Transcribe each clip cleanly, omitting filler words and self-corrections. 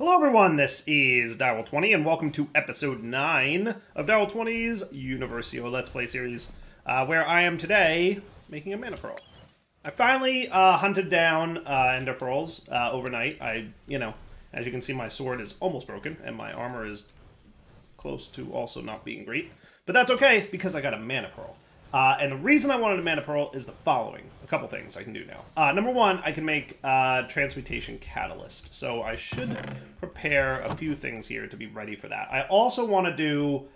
Hello everyone, this is Darryl20 and welcome to episode 9 of Darryl20's UniversIO Let's Play series, where I am today making a mana pearl. I finally hunted down ender pearls overnight. As you can see, my sword is almost broken and my armor is close to also not being great. But that's okay because I got a mana pearl. And the reason I wanted a mana pearl is the following. A couple things I can do now. Number one, I can make transmutation catalyst. So I should prepare a few things here to be ready for that. I also want to do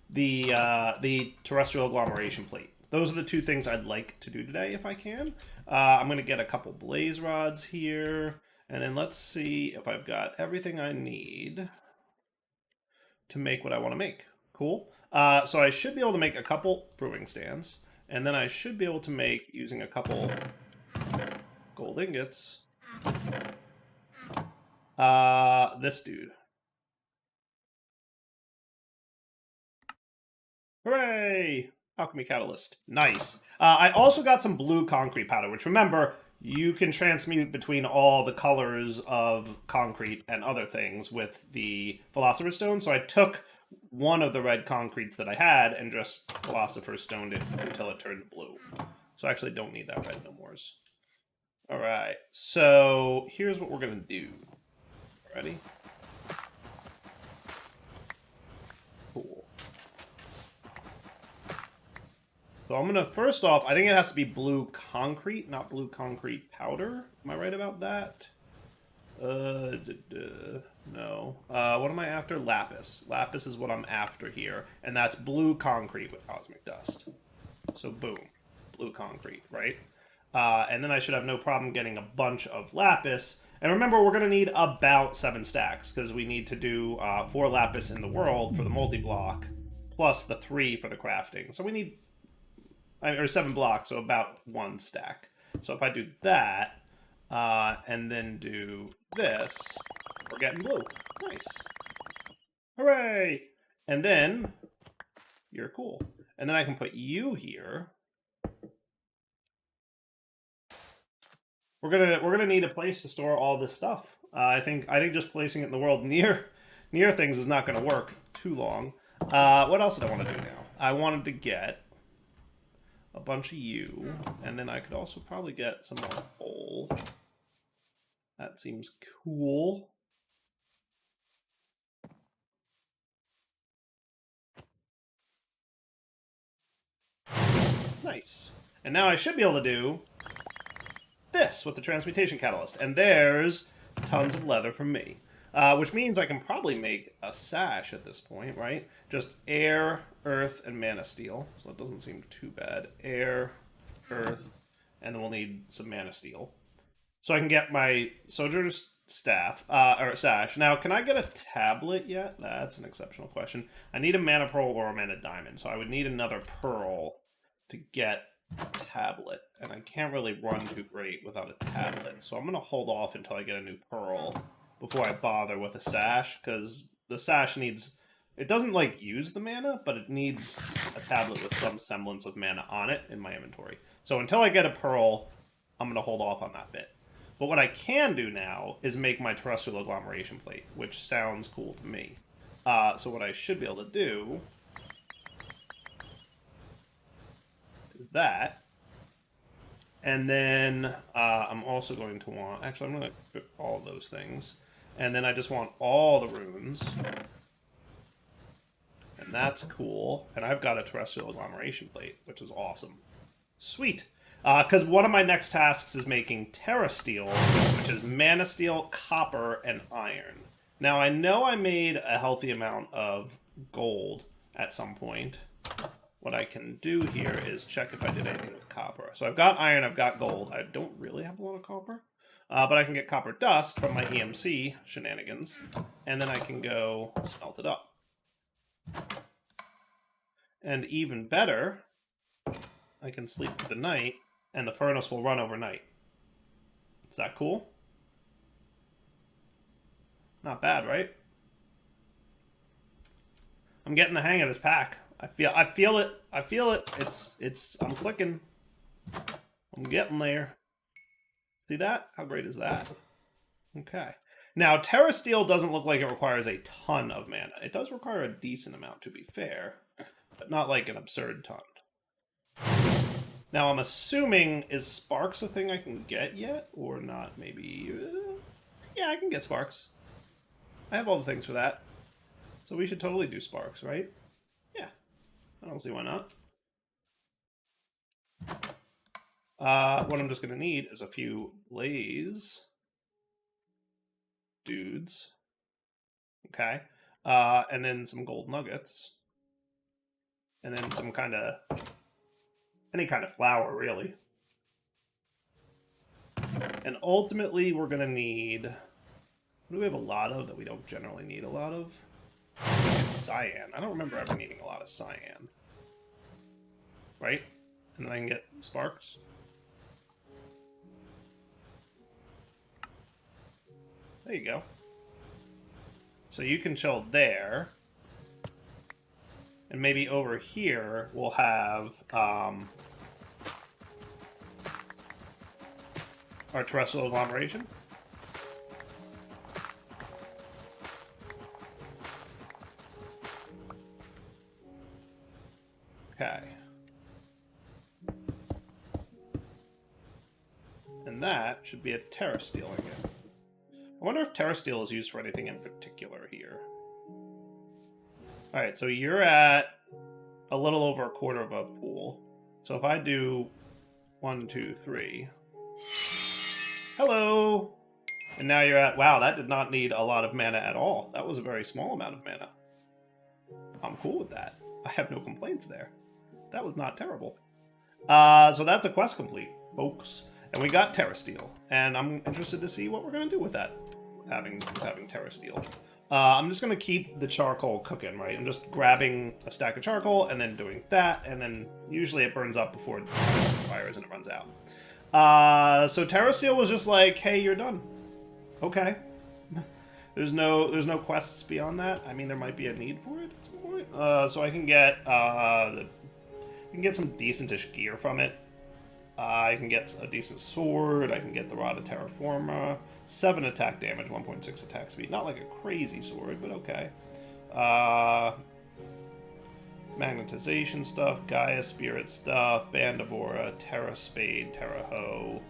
the terrestrial agglomeration plate. Those are the two things I'd like to do today if I can. I'm going to get a couple blaze rods here. And then let's see if I've got everything I need to make what I want to make. Cool. So I should be able to make a couple brewing stands, and then I should be able to make, using a couple gold ingots, this dude. Hooray! Alchemy catalyst. Nice. I also got some blue concrete powder, which, remember, you can transmute between all the colors of concrete and other things with the Philosopher's Stone. So I took one of the red concretes that I had and just Philosopher's Stoned it until it turned blue. So I actually don't need that red no more. All right, so here's what we're going to do. Ready? Cool. So I'm going to, first off, I think it has to be blue concrete, not blue concrete powder. Am I right about that? No. What am I after? Lapis. Lapis is what I'm after here. And that's blue concrete with cosmic dust. So boom. Blue concrete, right? And then I should have no problem getting a bunch of lapis. And remember, we're going to need about 7 stacks, because we need to do 4 lapis in the world for the multi-block, plus the 3 for the crafting. So we need, or 7 blocks, so about 1 stack. So if I do that, and then do this, we're getting blue. Nice. Hooray! And then, you're cool. And then I can put you here. We're gonna need a place to store all this stuff. I think just placing it in the world near things is not gonna work too long. What else did I want to do now? I wanted to get a bunch of you, and then I could also probably get some more coal. That seems cool. Nice. And now I should be able to do this with the transmutation catalyst. And there's tons of leather from me. Which means I can probably make a sash at this point, right? Just air, earth, and mana steel. So it doesn't seem too bad. Air, earth, and then we'll need some mana steel. So I can get my soldier's staff, or sash. Now, can I get a tablet yet? That's an exceptional question. I need a mana pearl or a mana diamond, so I would need another pearl to get a tablet. And I can't really run too great without a tablet. So I'm going to hold off until I get a new pearl before I bother with a sash, because the sash needs... It doesn't, like, use the mana, but it needs a tablet with some semblance of mana on it in my inventory. So until I get a pearl, I'm going to hold off on that bit. But what I can do now is make my terrestrial agglomeration plate, which sounds cool to me. So what I should be able to do is that. And then I'm also going to want... Actually, I'm going to put all those things. And then I just want all the runes. And that's cool. And I've got a terrestrial agglomeration plate, which is awesome. Sweet. Because one of my next tasks is making Terra Steel, which is mana steel, copper, and iron. Now, I know I made a healthy amount of gold at some point. What I can do here is check if I did anything with copper. So I've got iron, I've got gold. I don't really have a lot of copper. But I can get copper dust from my EMC shenanigans. And then I can go smelt it up. And even better, I can sleep through the night, and the furnace will run overnight. Is that cool? Not bad, right? I'm getting the hang of this pack. I feel it. I feel it. I'm clicking. I'm getting there. See that? How great is that? Okay. Now, Terra Steel doesn't look like it requires a ton of mana. It does require a decent amount, to be fair, but not like an absurd ton. Now, I'm assuming, is Sparks a thing I can get yet? Or not, maybe? Yeah, I can get Sparks. I have all the things for that. So we should totally do Sparks, right? Yeah. I don't see why not. What I'm just going to need is a few Lays dudes. Okay. And then some gold nuggets. And then some kind of... any kind of flour, really. And ultimately, we're going to need... what do we have a lot of that we don't generally need a lot of? It's cyan. I don't remember ever needing a lot of cyan. Right? And then I can get sparks. There you go. So you can chill there. And maybe over here we'll have our terrestrial agglomeration. Okay. And that should be a Terra Steel again. I wonder if Terra Steel is used for anything in particular here. Alright, so you're at a little over a quarter of a pool. So if I do 1, 2, 3. Hello! And now you're at... wow, that did not need a lot of mana at all. That was a very small amount of mana. I'm cool with that. I have no complaints there. That was not terrible. So that's a quest complete, folks. And we got Terra Steel. And I'm interested to see what we're going to do with that, having Terra Steel. I'm just going to keep the charcoal cooking, right? I'm just grabbing a stack of charcoal and then doing that. And then usually it burns up before it expires and it runs out. So Terra Steel was just like, hey, you're done. Okay. There's no quests beyond that. I mean, there might be a need for it at some point. So I can get some decentish gear from it. I can get a decent sword. I can get the Rod of Terraforma. 7 attack damage, 1.6 attack speed. Not like a crazy sword, but okay. Magnetization stuff, Gaia Spirit stuff, Bandivora, Terra Spade, Terra Hoe.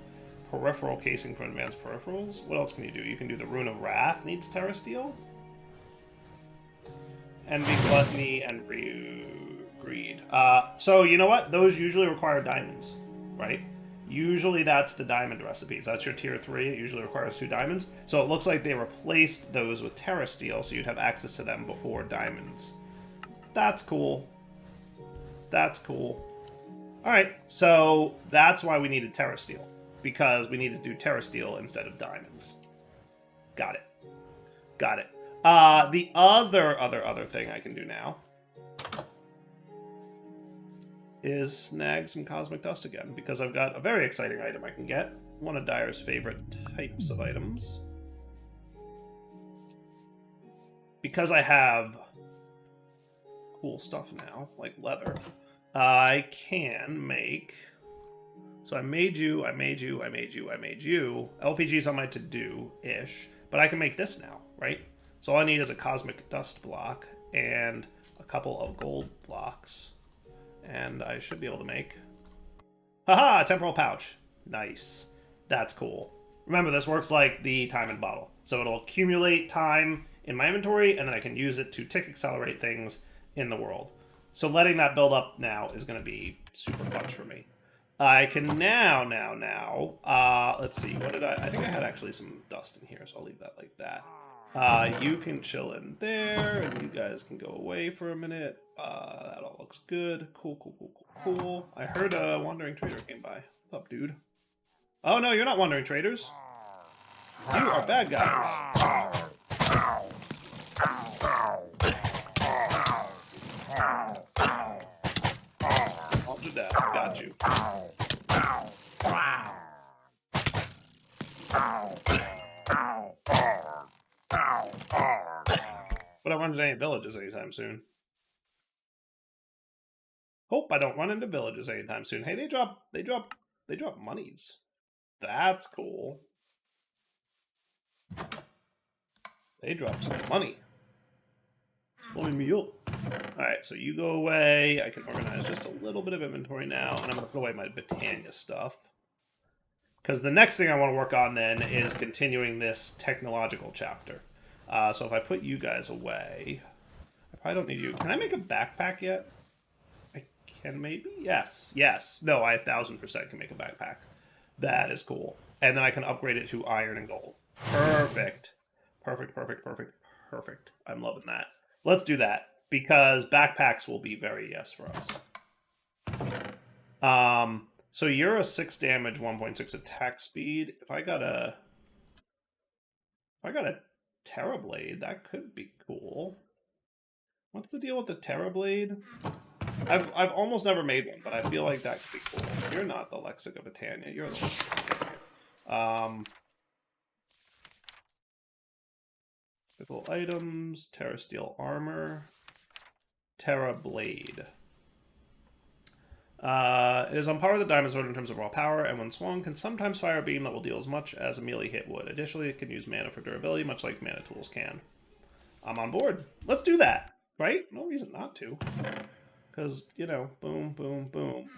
Peripheral casing for advanced peripherals. What else can you do? You can do the Rune of Wrath, needs Terra Steel. Envy, Gluttony, and Greed. So, you know what? Those usually require diamonds, right? Usually that's the diamond recipes. That's your tier 3. It usually requires 2 diamonds. So it looks like they replaced those with Terra Steel, so you'd have access to them before diamonds. That's cool. That's cool. Alright, so that's why we needed Terra Steel. Because we needed to do Terra Steel instead of diamonds. Got it. Got it. The other thing I can do now is snag some cosmic dust again, because I've got a very exciting item I can get. One of Dyer's favorite types of items. Because I have cool stuff now, like leather, I can make... so I made you. LPG's on my to-do-ish, but I can make this now, right? So all I need is a cosmic dust block and a couple of gold blocks. And I should be able to make... haha! Temporal pouch. Nice. That's cool. Remember, this works like the time and bottle. So it'll accumulate time in my inventory, and then I can use it to tick accelerate things in the world. So letting that build up now is going to be super clutch for me. I can now, let's see, what did I think I had actually some dust in here, so I'll leave that like that. You can chill in there, and you guys can go away for a minute. That all looks good. Cool. I heard a wandering trader came by. What's up, dude? Oh, no, you're not wandering traders. You are bad guys. Hold your dad. Got you. But I run into any villages anytime soon. Hope I don't run into villages anytime soon. Hey, they drop monies. That's cool. They drop some money. Blowing me up. Alright, so you go away. I can organize just a little bit of inventory now, and I'm going to put away my Britannia stuff. Because the next thing I want to work on then is continuing this technological chapter. So if I put you guys away, I probably don't need you. Can I make a backpack yet? I can maybe? Yes. Yes. No, I 1000% can make a backpack. That is cool. And then I can upgrade it to iron and gold. Perfect. Perfect, perfect, perfect, perfect. I'm loving that. Let's do that, because backpacks will be very yes for us. So you're a 6 damage, 1.6 attack speed. If I got a Terrorblade, that could be cool. What's the deal with the Terrorblade? I've almost never made one, but I feel like that could be cool. You're not the Lexic of Britannia. You're the Lexic. Typical items, Terra Steel Armor, Terra Blade. It is on par with the Diamond Sword in terms of raw power, and when swung, can sometimes fire a beam that will deal as much as a melee hit would. Additionally, it can use mana for durability, much like mana tools can. I'm on board. Let's do that, right? No reason not to. Because, you know, boom, boom, boom.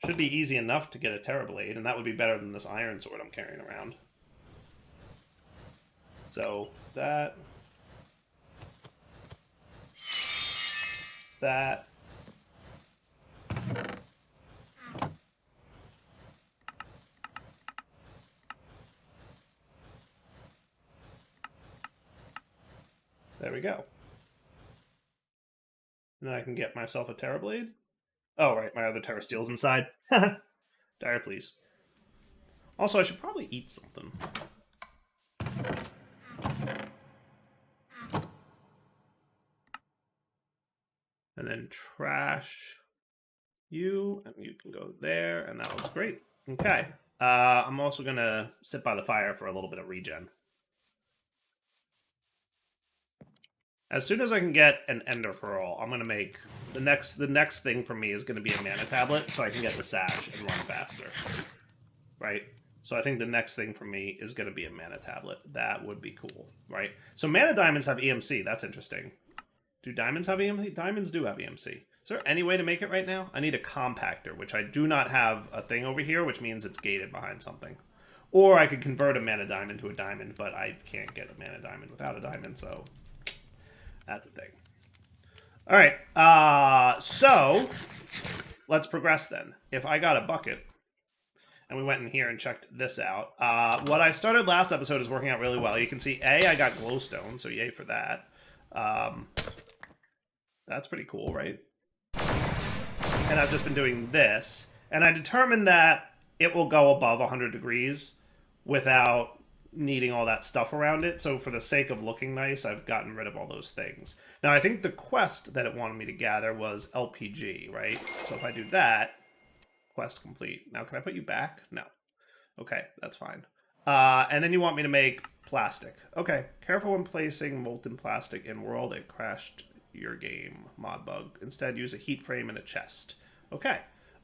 Should be easy enough to get a Terra Blade, and that would be better than this Iron Sword I'm carrying around. So, that. There we go. And then I can get myself a Terra Blade. Oh, right, my other Terra Steel's inside. Dire, please. Also, I should probably eat something. And then trash you, and you can go there, and that looks great. Okay. I'm also going to sit by the fire for a little bit of regen. As soon as I can get an Ender Pearl, I'm going to make... The next thing for me is going to be a Mana Tablet, so I can get the Sash and run faster. Right? So I think the next thing for me is going to be a Mana Tablet. That would be cool, right? So Mana Diamonds have EMC. That's interesting. Do Diamonds have EMC? Diamonds do have EMC. Is there any way to make it right now? I need a compactor, which I do not have a thing over here, which means it's gated behind something. Or I could convert a Mana Diamond to a Diamond, but I can't get a Mana Diamond without a Diamond, so that's a thing. All right, so let's progress then. If I got a bucket, and we went in here and checked this out, what I started last episode is working out really well. You can see, I got glowstone, so yay for that. That's pretty cool, right? And I've just been doing this, and I determined that it will go above 100 degrees without needing all that stuff around it. So for the sake of looking nice, I've gotten rid of all those things. Now, I think the quest that it wanted me to gather was LPG, right? So if I do that, quest complete. Now, can I put you back? No. Okay, that's fine. And then you want me to make plastic. Okay, careful when placing molten plastic in world. It crashed your game, mod bug. Instead, use a heat frame and a chest. Okay.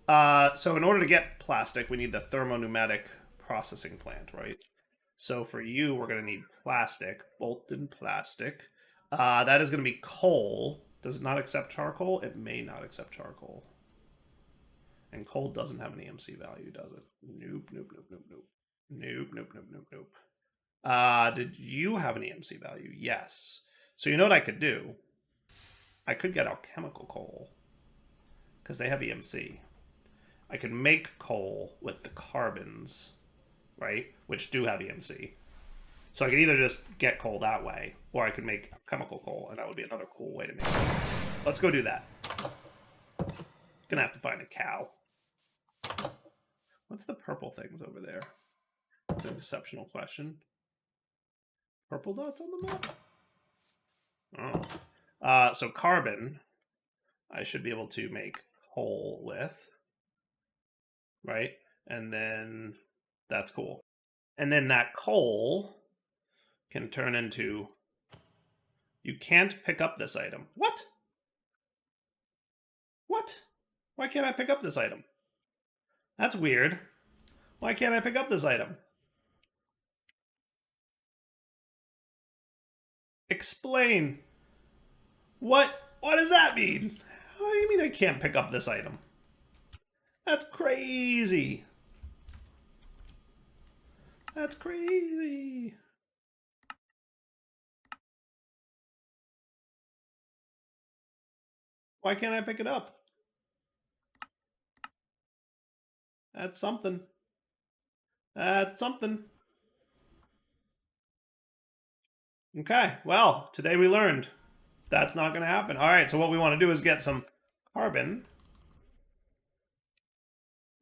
So in order to get plastic, we need the thermopneumatic processing plant, right? So for you, we're going to need plastic, molten plastic. That is going to be coal. Does it not accept charcoal? It may not accept charcoal. And coal doesn't have an EMC value, does it? Nope, nope, nope, nope, nope. Nope, nope, nope, nope, nope. Did you have an EMC value? Yes. So you know what I could do? I could get alchemical coal, because they have EMC. I could make coal with the carbons, right, which do have EMC. So I could either just get coal that way, or I could make chemical coal, and that would be another cool way to make it. Let's go do that. Gonna have to find a cow. What's the purple things over there? That's an exceptional question. Purple dots on the map? Oh. So carbon, I should be able to make coal with. Right? And then that's cool. And then that coal can turn into... You can't pick up this item. What? What? Why can't I pick up this item? That's weird. Why can't I pick up this item? Explain. What does that mean? What do you mean I can't pick up this item? That's crazy. That's crazy. Why can't I pick it up? That's something. That's something. Okay, well, today we learned that's not going to happen. All right, so what we want to do is get some carbon.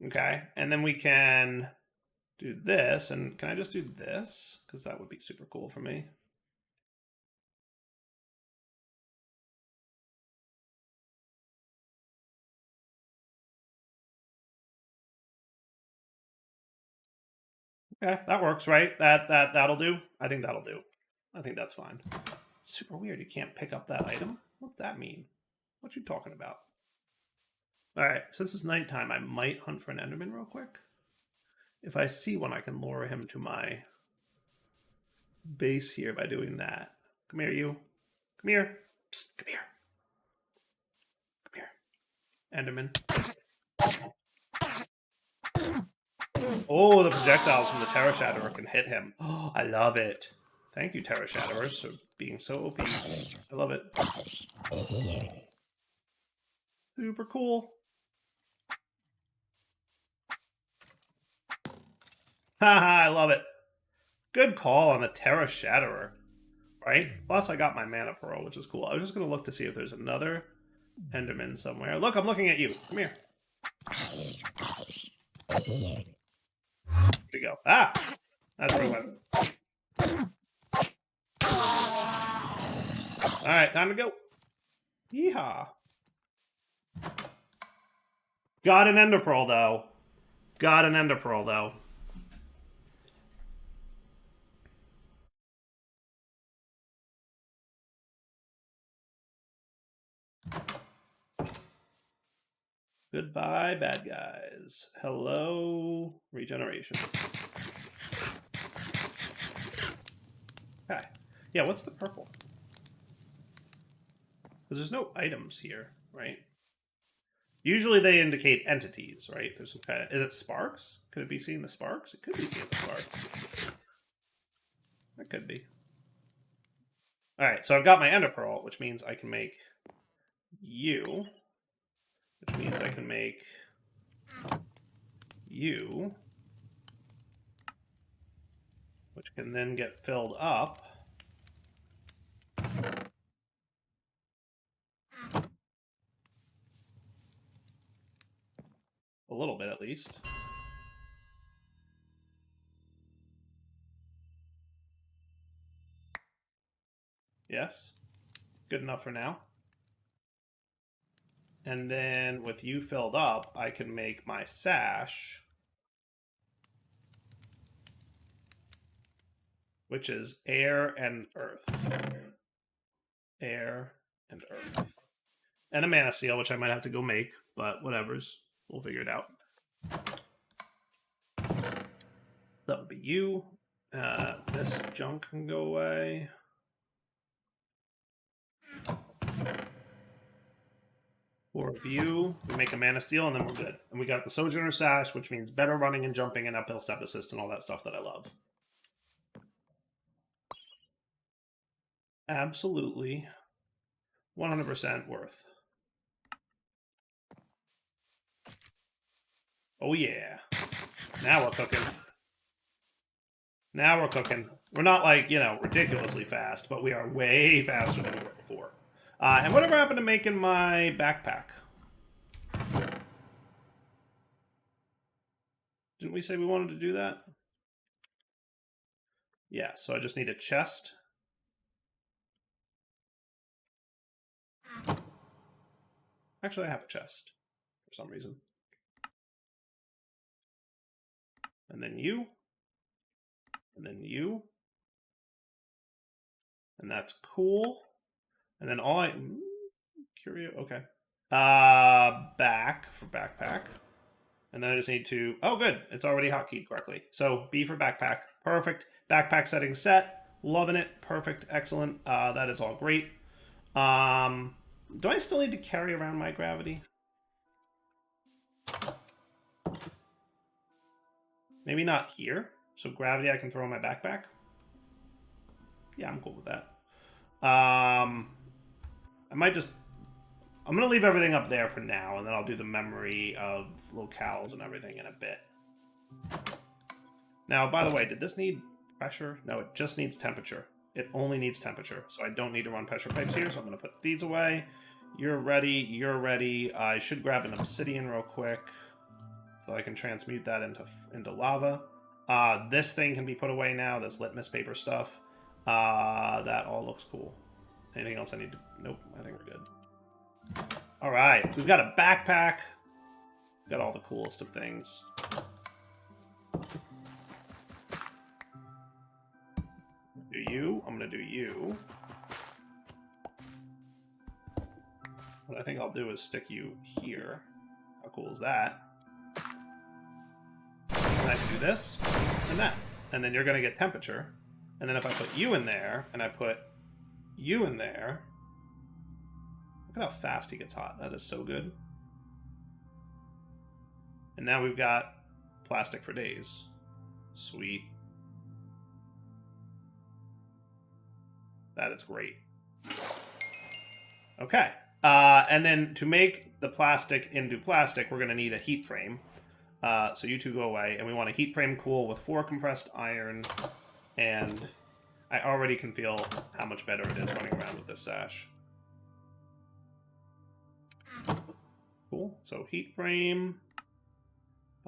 Okay, and then we can do this. And can I just do this? Because that would be super cool for me. Okay, that works, right? That'll do. I think that'll do. I think that's fine. It's super weird. You can't pick up that item. What's that mean? What you talking about? All right, since it's nighttime, I might hunt for an Enderman real quick. If I see one, I can lure him to my base here by doing that. Come here, you. Come here. Psst, come here. Come here. Enderman. Oh, the projectiles from the Terra Shatterer can hit him. Oh, I love it. Thank you, Terra Shatterers, for being so OP. I love it. Super cool. Haha, I love it. Good call on the Terra Shatterer. Right? Plus, I got my Mana Pearl, which is cool. I was just going to look to see if there's another Enderman somewhere. Look, I'm looking at you. Come here. There you go. Ah! That's where it went. Alright, time to go. Yeehaw. Got an Ender Pearl, though. Got an Ender Pearl, though. Goodbye, bad guys. Hello, regeneration. Okay. Yeah, what's the purple? Because there's no items here, right? Usually they indicate entities, right? There's some kind of... Is it sparks? Could it be seeing the sparks? It could be seeing the sparks. That could be. Alright, so I've got my Ender Pearl, which means I can make you. Which means I can make you. Which can then get filled up. A little bit, at least. Yes. Good enough for now. And then with you filled up, I can make my sash, which is air and earth. Air and earth. And a mana seal, which I might have to go make, but whatever's. We'll figure it out. That would be you. This junk can go away. Or of you, we make a mana steel, and then we're good. And we got the Sojourner Sash, which means better running and jumping and uphill step assist and all that stuff that I love. Absolutely 100% worth. Oh yeah. Now we're cooking. Now we're cooking. We're not like, you know, ridiculously fast, but we are way faster than we were before. And whatever happened to making my backpack? Didn't we say we wanted to do that? Yeah, so I just need a chest. Actually, I have a chest for some reason. And then you. And then you. And that's cool. And then all I... Curious. Okay. Back for backpack. And then I just need to... Oh, good. It's already hotkeyed correctly. So B for backpack. Perfect. Backpack settings set. Loving it. Perfect. Excellent. That is all great. Do I still need to carry around my gravity? Maybe not here. So gravity I can throw in my backpack. Yeah, I'm cool with that. I might just... I'm going to leave everything up there for now, and then I'll do the memory of locales and everything in a bit. Now, by the way, did this need pressure? No, it just needs temperature. It only needs temperature, so I don't need to run pressure pipes here, so I'm going to put these away. You're ready. You're ready. I should grab an obsidian real quick so I can transmute that into lava. This thing can be put away now, this litmus paper stuff. That all looks cool. Anything else I need to... Nope, I think we're good. All right, we've got a backpack. We've got all the coolest of things. Do you? I'm gonna do you. What I think I'll do is stick you here. How cool is that? And I can do this and that. And then you're gonna get temperature. And then if I put you in there, and I put you in there, look at how fast he gets hot. That is so good. And now we've got plastic for days. Sweet. That is great. Okay. And then to make the plastic into plastic, we're going to need a heat frame. So you two go away. And we want a heat frame cool with 4 compressed iron. And I already can feel how much better it is running around with this sash. Cool. So heat frame.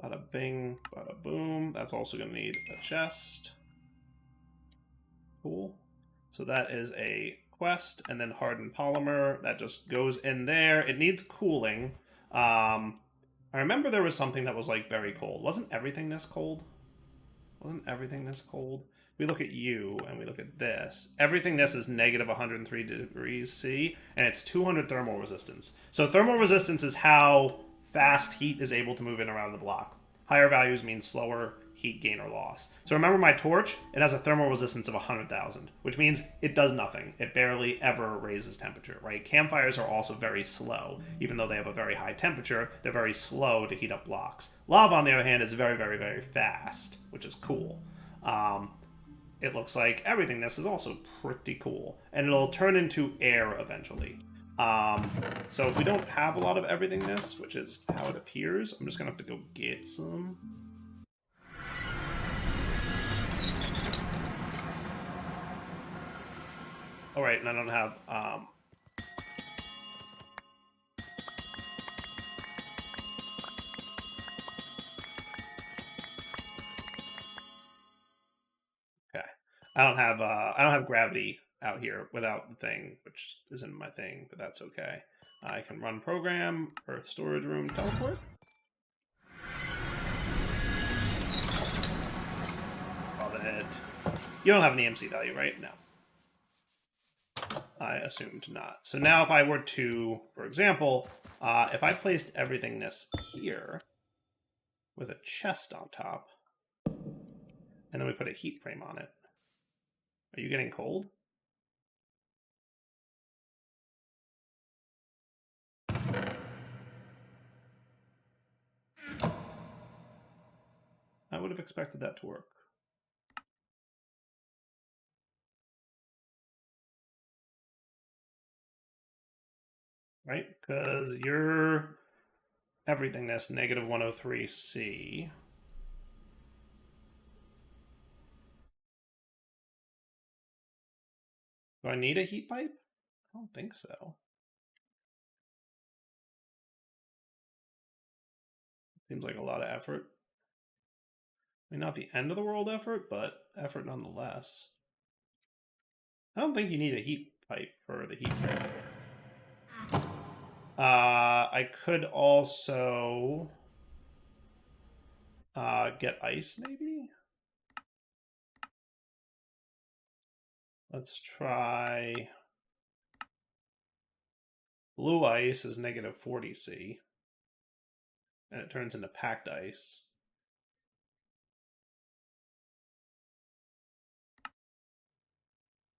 Bada bing, bada boom. That's also going to need a chest. Cool. So that is a quest, and then hardened polymer. That just goes in there. It needs cooling. I remember there was something that was like very cold. Wasn't everything this cold? Wasn't everything this cold? We look at you, and we look at this. Everything this is negative 103 degrees C, and it's 200 thermal resistance. So thermal resistance is how fast heat is able to move in around the block. Higher values mean slower heat gain or loss. So remember my torch? It has a thermal resistance of 100,000, which means it does nothing. It barely ever raises temperature, right? Campfires are also very slow. Even though they have a very high temperature, they're very slow to heat up blocks. Lava, on the other hand, is very, very, very fast, which is cool. It looks like everything this is also pretty cool. And it'll turn into air eventually. So if we don't have a lot of everything this, which is how it appears, I'm just going to have to go get some. Oh, right, and I don't have... Okay. I don't have gravity out here without the thing, which isn't my thing, but that's okay. I can run program, earth storage room, teleport. Love it. You don't have an EMC value, right? No. I assumed not. So now if I were to, for example, if I placed everything this here with a chest on top, and then we put a heat frame on it, are you getting cold? I would have expected that to work. Right? Because you're everything that's negative 103C. Do I need a heat pipe? I don't think so. Seems like a lot of effort. I mean, not the end of the world effort, but effort nonetheless. I don't think you need a heat pipe for the heat frame. I could also get ice, maybe? Let's try... Blue ice is negative 40C. And it turns into packed ice.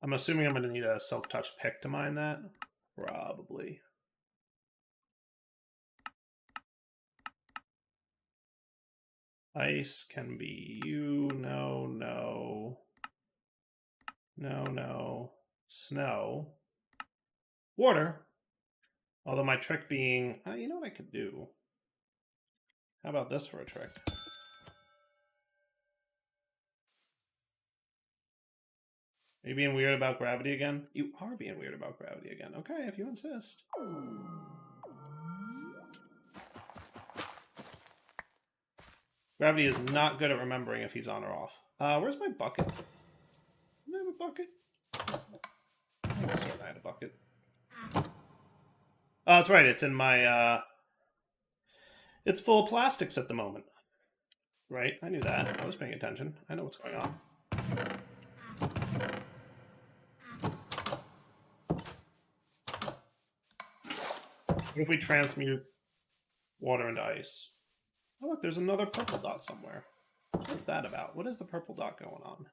I'm assuming I'm going to need a silk-touch pick to mine that. Probably. Ice can be you. No, no. No, no. Snow. Water. Although my trick being... you know what I could do? How about this for a trick? Are you being weird about gravity again? You are being weird about gravity again. Okay, if you insist. Gravity is not good at remembering if he's on or off. Where's my bucket? Do I have a bucket? I sort I had a bucket. Oh, that's right. It's in my... It's full of plastics at the moment. Right? I knew that. I was paying attention. I know what's going on. What if we transmute water into ice? Oh, look, there's another purple dot somewhere. What's that about? What is the purple dot going on?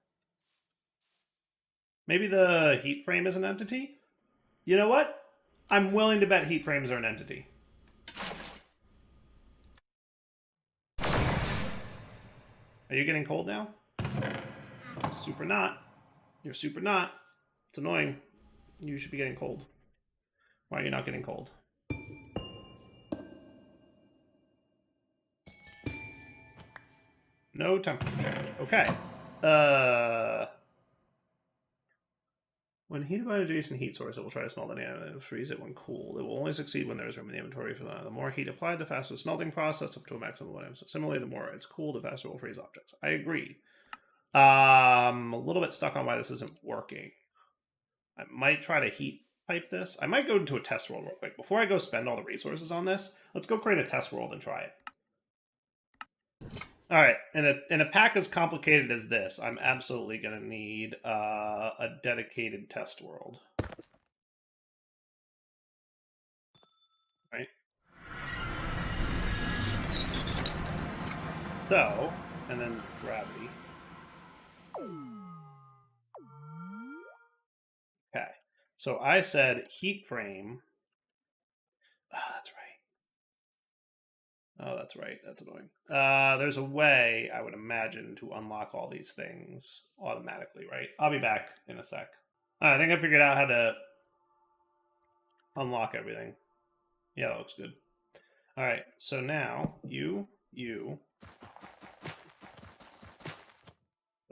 Maybe the heat frame is an entity? You know what? I'm willing to bet heat frames are an entity. Are you getting cold now? Super not. You're super not. It's annoying. You should be getting cold. Why are you not getting cold? No temperature change. Okay. When heated by an adjacent heat source, it will try to smelt the animal and freeze it when cool. It will only succeed when there is room in the inventory for that. The more heat applied, the faster the smelting process, up to a maximum of. So similarly, the more it's cool, the faster it will freeze objects. I agree. A little bit stuck on why this isn't working. I might try to heat pipe this. I might go into a test world real quick. Before I go spend all the resources on this, let's go create a test world and try it. All right, in a pack as complicated as this, I'm absolutely going to need a dedicated test world. Right? So, and then gravity. Okay, so I said heat frame. That's right. Oh, that's right. That's annoying. There's a way, I would imagine, to unlock all these things automatically, right? I'll be back in a sec. I think I figured out how to unlock everything. Yeah, that looks good. All right, so now you.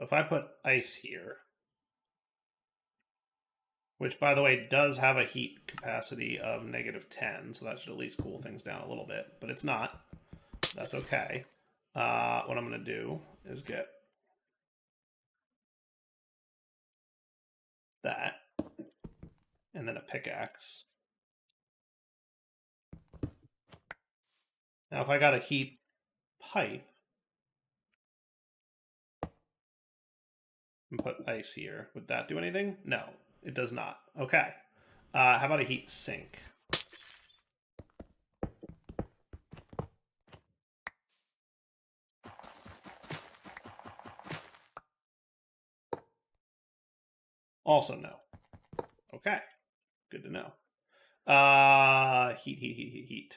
If I put ice here, which, by the way, does have a heat capacity of -10, so that should at least cool things down a little bit, but it's not. That's okay. What I'm going to do is get that, and then a pickaxe. Now, if I got a heat pipe and put ice here, would that do anything? No, it does not. Okay. How about a heat sink? Also no. Okay. Good to know. Heat.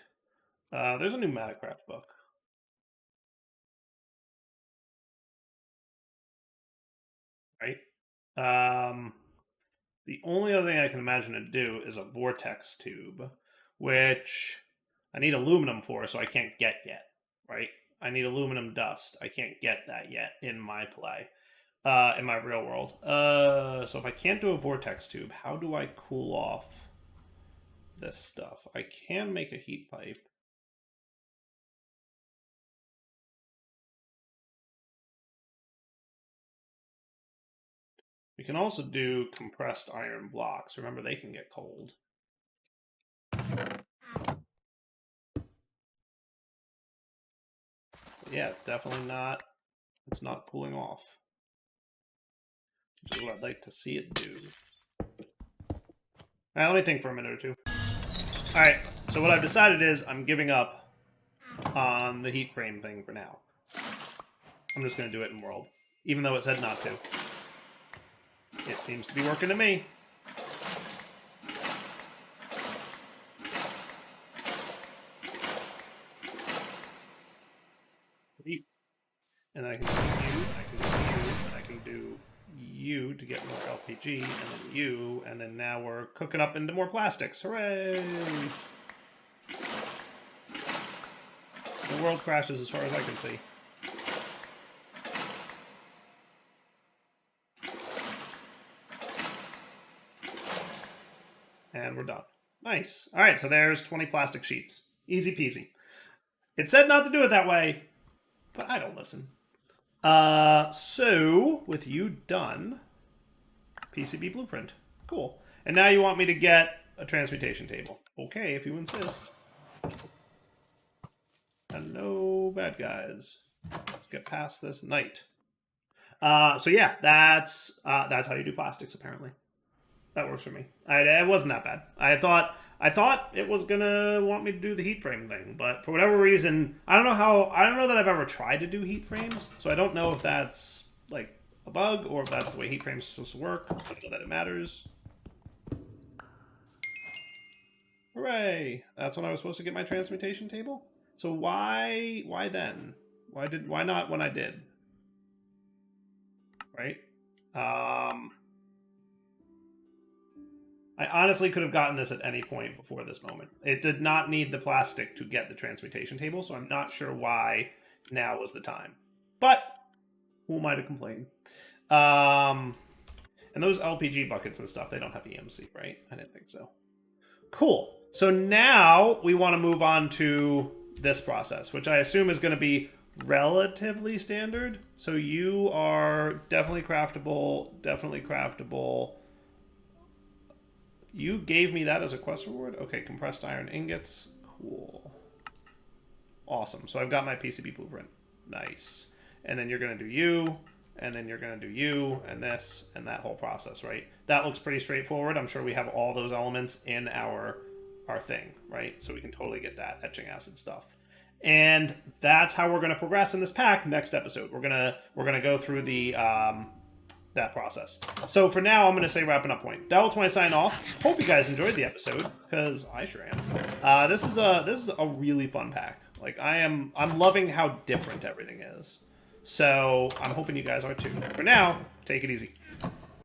There's a Pneumaticraft book. Right? The only other thing I can imagine to do is a vortex tube, which I need aluminum for, so I can't get yet, right? I need aluminum dust. I can't get that yet in my play, in my real world. So if I can't do a vortex tube, how do I cool off this stuff? I can make a heat pipe. We can also do compressed iron blocks. Remember, they can get cold. But yeah, it's definitely not, it's not cooling off, which is what I'd like to see it do. All right, let me think for a minute or two. All right, so what I've decided is I'm giving up on the heat frame thing for now. I'm just going to do it in world, even though it said not to. It seems to be working to me. And then I can do you, I can do you, and I can do you to get more LPG, and then you, and then now we're cooking up into more plastics. Hooray! The world crashes as far as I can see. And we're done. Nice. All right, so there's 20 plastic sheets. Easy peasy. It said not to do it that way, but I don't listen. So, with you done, PCB blueprint. Cool. And now you want me to get a transmutation table. Okay, if you insist. And no bad guys. Let's get past this night. So yeah, that's how you do plastics, apparently. That works for me. It wasn't that bad. I thought it was gonna want me to do the heat frame thing, but for whatever reason, I don't know that I've ever tried to do heat frames, so I don't know if that's like a bug or if that's the way heat frames are supposed to work. I don't know that it matters. Hooray! That's when I was supposed to get my transmutation table. So why then? Why not when I did? Right? I honestly could have gotten this at any point before this moment. It did not need the plastic to get the transmutation table, so I'm not sure why now was the time. But who am I to complain? And those LPG buckets and stuff, they don't have EMC, right? I didn't think so. Cool. So now we want to move on to this process, which I assume is going to be relatively standard. So you are definitely craftable, definitely craftable. You gave me that as a quest reward? Okay, compressed iron ingots. Cool. Awesome. So I've got my PCB blueprint. Nice. And then you're going to do you, and then you're going to do you, and this, and that whole process, right? That looks pretty straightforward. I'm sure we have all those elements in our thing, right? So we can totally get that etching acid stuff. And that's how we're going to progress in this pack next episode. We're gonna go through the that process. So for now, I'm going to say wrapping up point. That was when I sign off. Hope you guys enjoyed the episode, because I sure am. This is a really fun pack. Like I'm loving how different everything is. So I'm hoping you guys are too. For now, take it easy.